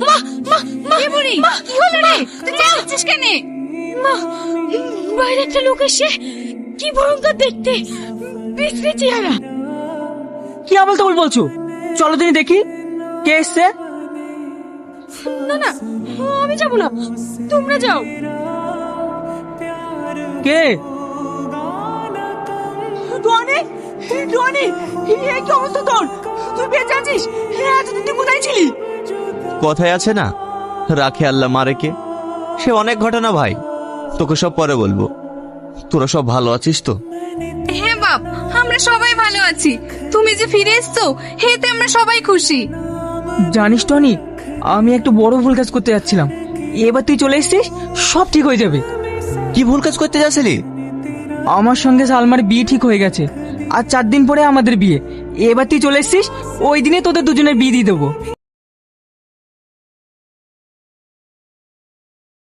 মা মা মা কি বুড়ি কি হলো রে তুই চেঁচাচ্ছিস কেন? মা বাইরে একটা লোক এসে কি ভয়ঙ্কর দেখতে, বিশ্রী চেহারা। কি আবল তাবল বলছো? চলো তুমি দেখি কে এসছে। না না আমি যাবো না, তোমরা যাও। কে? টনি টনি এই কি অবস্থা তোর? তুই বেঁচে আছিস? এতদিন তুই কোথায় ছিলি? কথায় আছে না, রাখে আল্লাহ মারে কে। সে অনেক ঘটনা ভাই, তোকে সব পরে বলবো। তোরা সব ভালো আছিস তো? হ্যাঁ বাপ, আমরা সবাই ভালো আছি। তুমি যে ফিরে এসছো এতে আমরা সবাই খুশি। জানিস টনি, আমি একটু বড় ভুল কাজ করতে যাচ্ছিলাম। এবার তুই চলে এসেছিস, সব ঠিক হয়ে যাবে। কি ভুল কাজ করতে যাচ্ছিলি? আমার সঙ্গে সালমার বিয়ে ঠিক হয়ে গেছে, আর 4 দিন পরে আমাদের বিয়ে। এবার তুই চলে এসেছিস, ওই দিনে তোদের দুজনের বিয়ে দিয়ে দেবো।